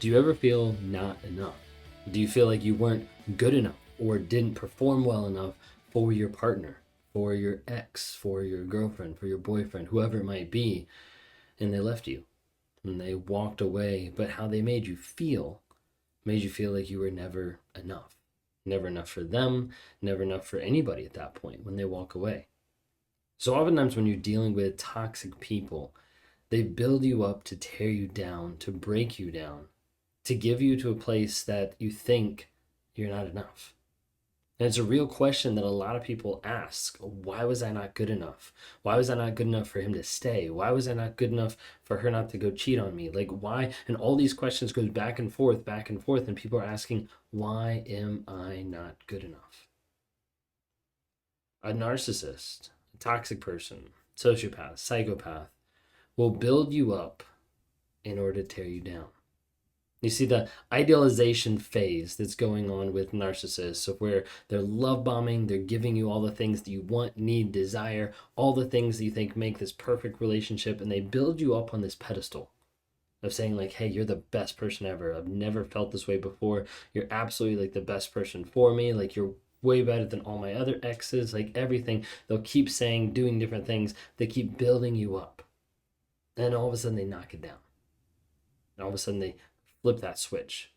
Do you ever feel not enough? Do you feel like you weren't good enough or didn't perform well enough for your partner, for your ex, for your girlfriend, for your boyfriend, whoever it might be, and they left you and they walked away, but how they made you feel like you were never enough. Never enough for them, never enough for anybody at that point when they walk away. So oftentimes when you're dealing with toxic people, they build you up to tear you down, to break you down, to give you to a place that you think you're not enough. And it's a real question that a lot of people ask. Why was I not good enough? Why was I not good enough for him to stay? Why was I not good enough for her not to go cheat on me? Like, why? And all these questions goes back and forth, and people are asking, why am I not good enough? A narcissist, a toxic person, sociopath, psychopath will build you up in order to tear you down. You see the idealization phase that's going on with narcissists, of where they're love bombing, they're giving you all the things that you want, need, desire, all the things that you think make this perfect relationship, and they build you up on this pedestal of saying like, hey, you're the best person ever. I've never felt this way before. You're absolutely like the best person for me. Like, you're way better than all my other exes, like everything. They'll keep saying, doing different things. They keep building you up. And all of a sudden they knock it down. And all of a sudden they flip that switch.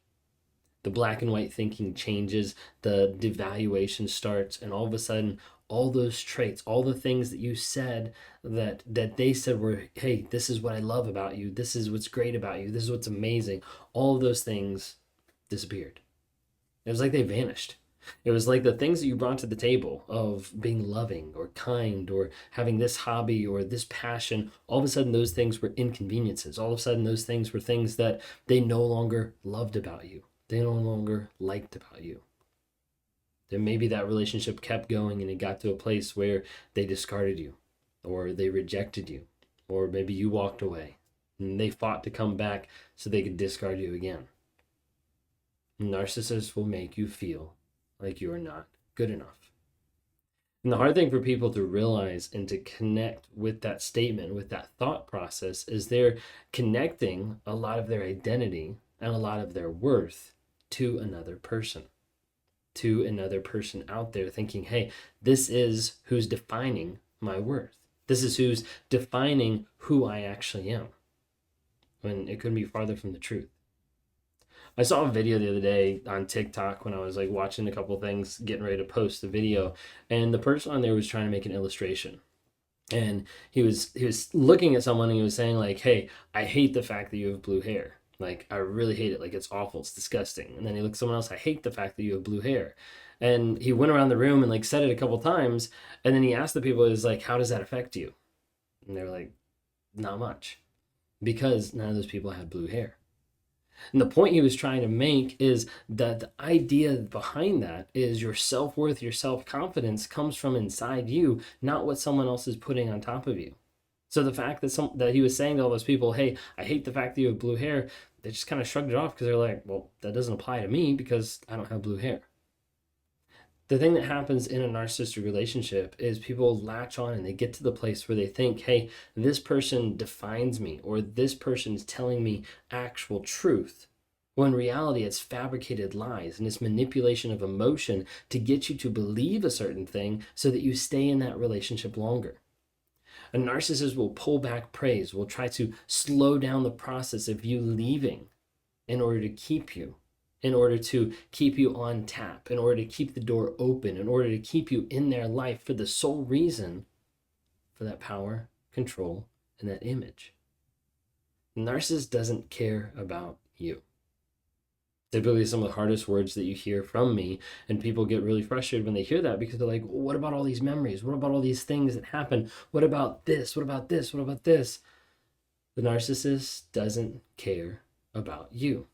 The black and white thinking changes, the devaluation starts, and all of a sudden, all those traits, all the things that you said that they said were, hey, this is what I love about you, this is what's great about you, this is what's amazing, all of those things disappeared. It was like they vanished. It was like the things that you brought to the table of being loving or kind or having this hobby or this passion, all of a sudden those things were inconveniences. All of a sudden those things were things that they no longer loved about you. They no longer liked about you. Then maybe that relationship kept going and it got to a place where they discarded you or they rejected you, or maybe you walked away and they fought to come back so they could discard you again. Narcissists will make you feel like you are not good enough. And the hard thing for people to realize and to connect with that statement, with that thought process, is they're connecting a lot of their identity and a lot of their worth to another person out there, thinking, hey, this is who's defining my worth. This is who's defining who I actually am, when it couldn't be farther from the truth. I saw a video the other day on TikTok when I was like watching a couple things, getting ready to post the video, and the person on there was trying to make an illustration. And he was looking at someone and he was saying like, hey, I hate the fact that you have blue hair. Like, I really hate it. Like, it's awful. It's disgusting. And then he looked at someone else, I hate the fact that you have blue hair. And he went around the room and like said it a couple times. And then he asked the people, is like, how does that affect you? And they're like, not much. Because none of those people had blue hair. And the point he was trying to make is that the idea behind that is your self-worth, your self-confidence comes from inside you, not what someone else is putting on top of you. So the fact that he was saying to all those people, hey, I hate the fact that you have blue hair, they just kind of shrugged it off because they're like, well, that doesn't apply to me because I don't have blue hair. The thing that happens in a narcissistic relationship is people latch on and they get to the place where they think, hey, this person defines me, or this person is telling me actual truth. When in reality, it's fabricated lies and it's manipulation of emotion to get you to believe a certain thing so that you stay in that relationship longer. A narcissist will pull back praise, will try to slow down the process of you leaving in order to keep you, in order to keep you on tap, in order to keep the door open, in order to keep you in their life for the sole reason for that power, control, and that image. The narcissist doesn't care about you. Typically, some of the hardest words that you hear from me, and people get really frustrated when they hear that because they're like, well, what about all these memories? What about all these things that happen? What about this? What about this? What about this? The narcissist doesn't care about you.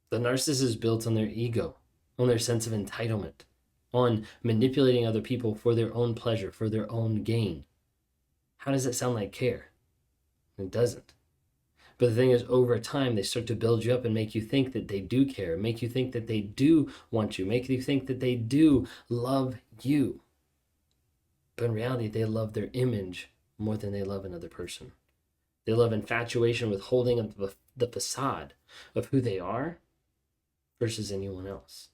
The narcissist is built on their ego, on their sense of entitlement, on manipulating other people for their own pleasure, for their own gain. How does that sound like care? It doesn't. But the thing is, over time, they start to build you up and make you think that they do care, make you think that they do want you, make you think that they do love you. But in reality, they love their image more than they love another person. They love infatuation with holding up the facade of who they are versus anyone else.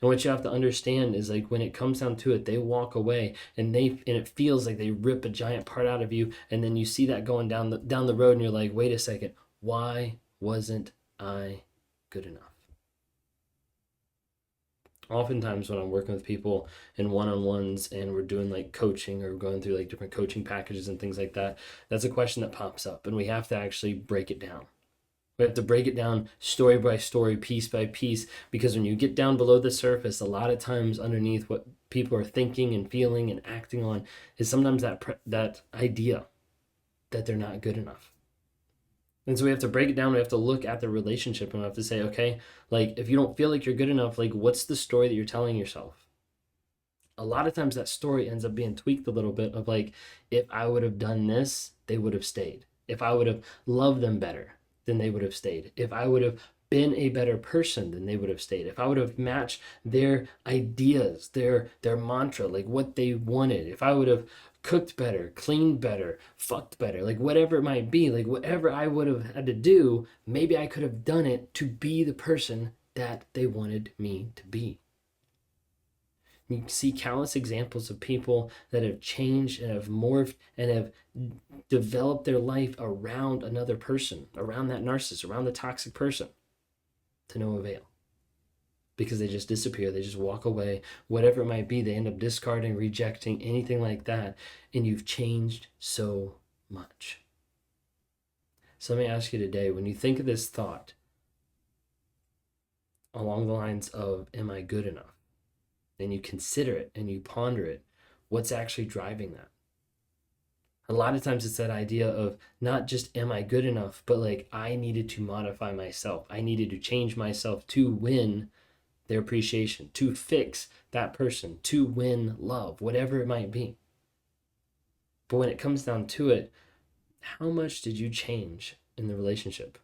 And what you have to understand is, like, when it comes down to it, they walk away and it feels like they rip a giant part out of you, and then you see that going down the road, and you're like, wait a second, why wasn't I good enough? Oftentimes when I'm working with people in one-on-ones and we're doing like coaching or going through like different coaching packages and things like that, that's a question that pops up, and we have to actually break it down. We have to break it down story by story, piece by piece, because when you get down below the surface, a lot of times underneath what people are thinking and feeling and acting on is sometimes that idea that they're not good enough. And so we have to break it down. We have to look at the relationship, and we have to say, okay, like, if you don't feel like you're good enough, like, what's the story that you're telling yourself? A lot of times that story ends up being tweaked a little bit of like, if I would have done this, they would have stayed. If I would have loved them better, then they would have stayed. If I would have been a better person, then they would have stayed. If I would have matched their ideas, their mantra, like what they wanted, if I would have cooked better, cleaned better, fucked better, like whatever it might be, like whatever I would have had to do, maybe I could have done it to be the person that they wanted me to be. You see countless examples of people that have changed and have morphed and have developed their life around another person, around that narcissist, around the toxic person, to no avail. Because they just disappear, they just walk away, whatever it might be, they end up discarding, rejecting, anything like that, and you've changed so much. So let me ask you today, when you think of this thought along the lines of, am I good enough? And you consider it and you ponder it, what's actually driving that? A lot of times it's that idea of not just am I good enough, but like I needed to modify myself. I needed to change myself to win their appreciation, to fix that person, to win love, whatever it might be. But when it comes down to it, how much did you change in the relationship?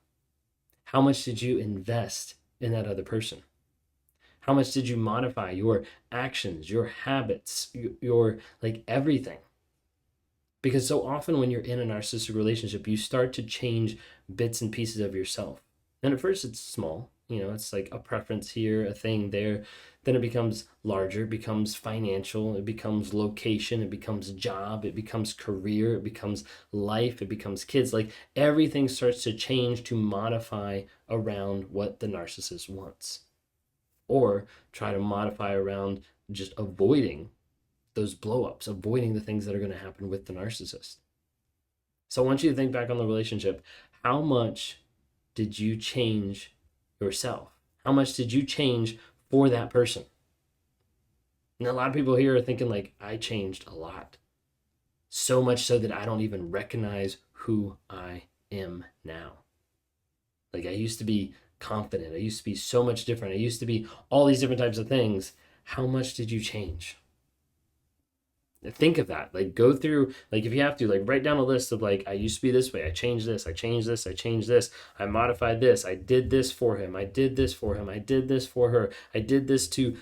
How much did you invest in that other person? How much did you modify your actions, your habits, your like everything? Because so often when you're in a narcissistic relationship, you start to change bits and pieces of yourself. And at first it's small, it's like a preference here, a thing there. Then it becomes larger, it becomes financial, it becomes location, it becomes job, it becomes career, it becomes life, it becomes kids. Like everything starts to change to modify around what the narcissist wants. Or try to modify around just avoiding those blow-ups, avoiding the things that are going to happen with the narcissist. So I want you to think back on the relationship. How much did you change yourself? How much did you change for that person? And a lot of people here are thinking like, I changed a lot. So much so that I don't even recognize who I am now. Like I used to be confident. I used to be so much different. I used to be all these different types of things. How much did you change? Think of that. Like go through, like if you have to, like write down a list of like, I used to be this way. I changed this. I changed this. I changed this. I modified this. I did this for him. I did this for him. I did this for her. I did this to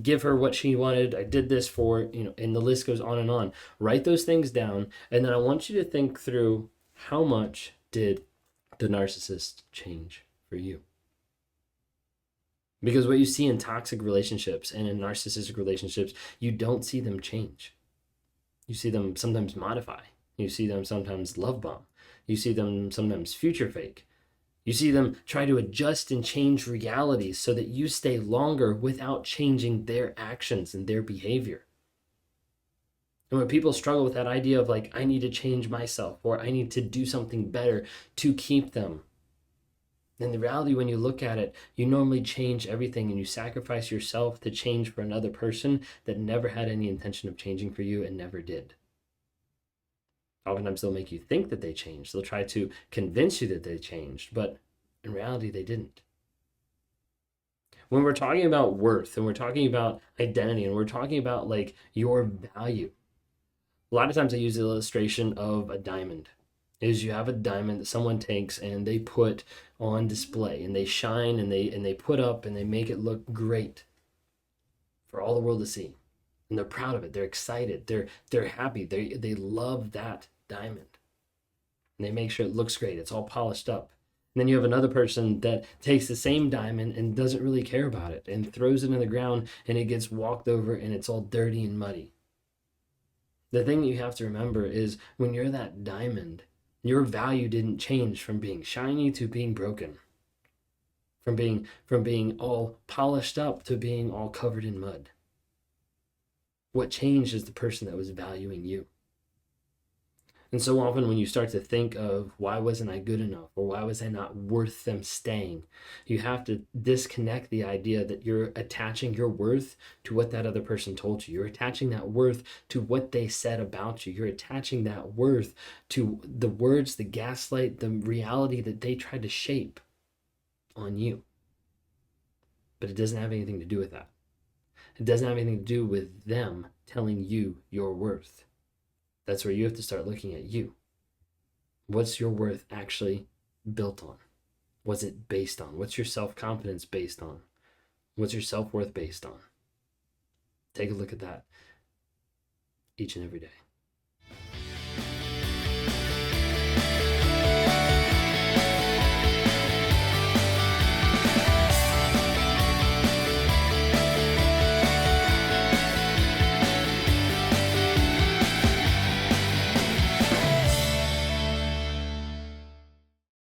give her what she wanted. I did this for, and the list goes on and on. Write those things down. And then I want you to think through, how much did the narcissist change for you? Because what you see in toxic relationships and in narcissistic relationships, you don't see them change. You see them sometimes modify. You see them sometimes love bomb. You see them sometimes future fake. You see them try to adjust and change realities so that you stay longer without changing their actions and their behavior. And when people struggle with that idea of like, I need to change myself or I need to do something better to keep them, in the reality, when you look at it, you normally change everything and you sacrifice yourself to change for another person that never had any intention of changing for you and never did. Oftentimes they'll make you think that they changed. They'll try to convince you that they changed, but in reality, they didn't. When we're talking about worth and we're talking about identity and we're talking about like your value, a lot of times I use the illustration of a diamond. Is you have a diamond that someone takes and they put on display and they shine and they put up and they make it look great for all the world to see. And they're proud of it. They're excited. They're happy. They love that diamond. and they make sure it looks great. It's all polished up. And then you have another person that takes the same diamond and doesn't really care about it and throws it in the ground, and it gets walked over and it's all dirty and muddy. The thing that you have to remember is when you're that diamond, your value didn't change from being shiny to being broken, from being all polished up to being all covered in mud. What changed is the person that was valuing you. And so often when you start to think of why wasn't I good enough, or why was I not worth them staying, you have to disconnect the idea that you're attaching your worth to what that other person told you. You're attaching that worth to what they said about you. You're attaching that worth to the words, the gaslight, the reality that they tried to shape on you. But it doesn't have anything to do with that. It doesn't have anything to do with them telling you your worth. That's where you have to start looking at you. What's your worth actually built on? What's it based on? What's your self-confidence based on? What's your self-worth based on? Take a look at that each and every day.